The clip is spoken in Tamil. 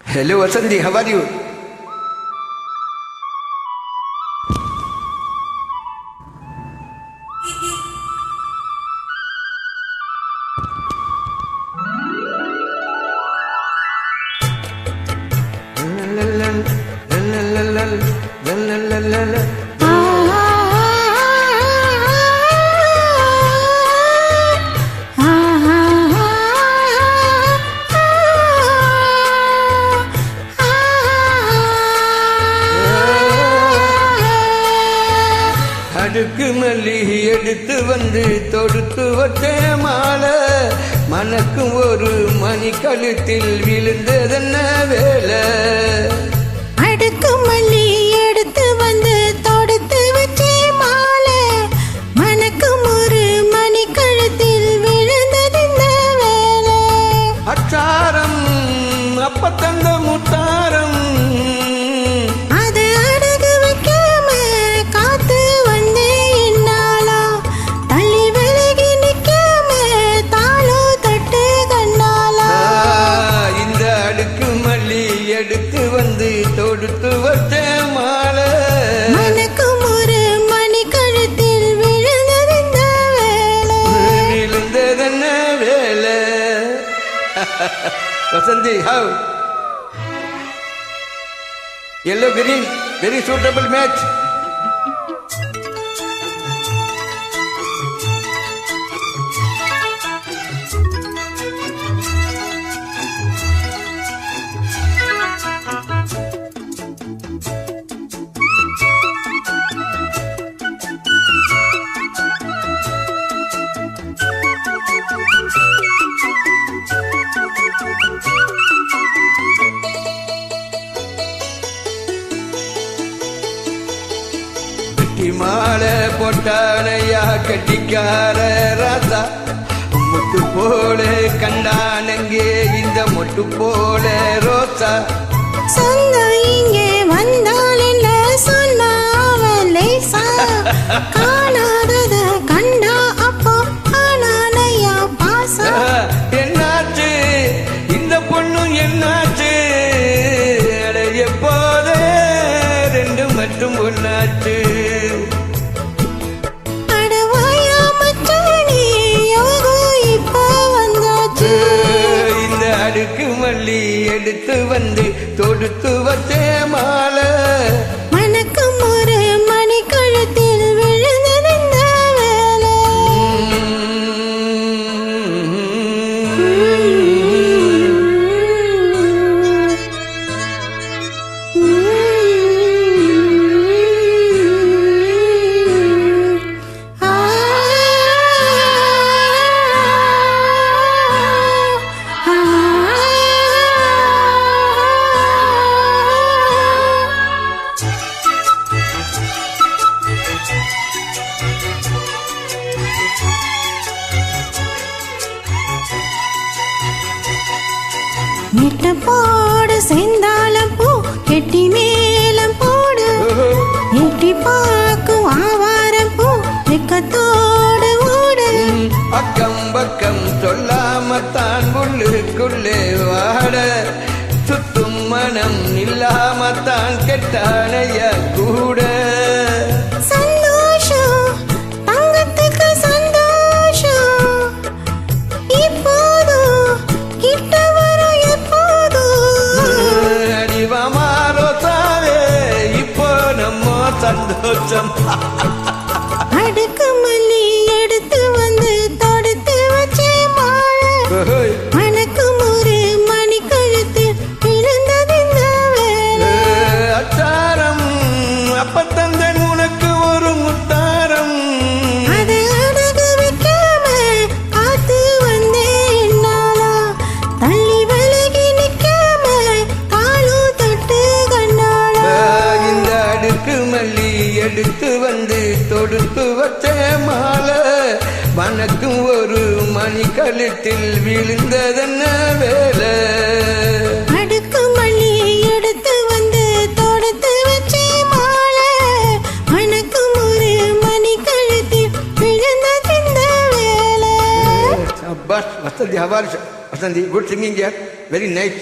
Hello, Vasanthi, how are you? அடுக்கு மல்லி எடுத்து வந்து தொடுத்து வச்ச மாலை மனக்கும் ஒரு மணி கழுத்தில் விழுந்ததென்ன வேலை. அடுக்கு மல்லி எடுத்து வந்து தொடுத்து வச்ச மாலை மனக்கும் ஒரு மணி கழுத்தில் விழுந்ததென்ன வேலை. அச்சாரம் அப்ப தந்த முத்தாரம் எடுத்து வந்து தொடுத்து வச்ச மாலை மனக்கும் ஒரு மணி கழுத்தில் விழுந்ததென்ன வேலை. விழுந்ததென்ன வேலை. Vasanthi, how? Yellow green, very suitable match. மாலை போட்டானையா கட்டிக்கார ராசா முட்டு போல கண்டானங்கே இந்த மொட்டு போல ரோசா. சொந்தம் இங்கே வந்தால் என்ன சொன்னாவன் லேசா காணாதத கண்டா அப்போ ஆனானையா பாசா. என்னாச்சு இந்த பொண்ணு என்னாச்சு எப்போதே ரெண்டு மட்டும் ஒன்னாச்சு. அடுக்கு மல்லி எடுத்து வந்து தொடுத்து வச்ச மாலை மனக்கும் ஒரு மணி கழுத்தில் விழுந்ததென்ன வேலை. நெட்ட போடு செந்தாளம் பூ கெட்டி மேலம் போடு எட்டி பாக்கும் ஆவாரம் பூ வெக்கத்தோடு ஓடு. அக்கம் பக்கம் சொல்லாமத்தான் உள்ளுக்குள்ளே வாட சுத்தும் மனம் இல்லாமத்தான் கெட்டானைய கூட. சந்தோஷம். அடுக்கு மல்லி எடுத்து வந்து தொடுத்து வச்ச மாலை மனக்கும் ஒரு மணி கழுத்தில் விழுந்ததென்ன வேலை. அச்சாரம் அப்ப தந்தன் உனக்கு ஒரு முத்தாரம் அது அடகு வைக்காம காத்து வந்தேன் என்னாலா தள்ளி விலகி நிக்காம காலும் தொட்டு கண்ணாளா. இந்த அடுக்கு மல்லி எடுத்து வந்து தொடுத்து வச்ச மாலை மனக்கும் ஒரு மணி கழுத்தில் விழுந்ததென்ன வேலை. அடுக்கு மல்லி எடுத்து வந்து தொடுத்து வச்ச மாலை மனக்கும் ஒரு மணி கழுத்தில் விழுந்ததென்ன வேலை. Vasanthi, how are you? Vasanthi, good singing here, very nice.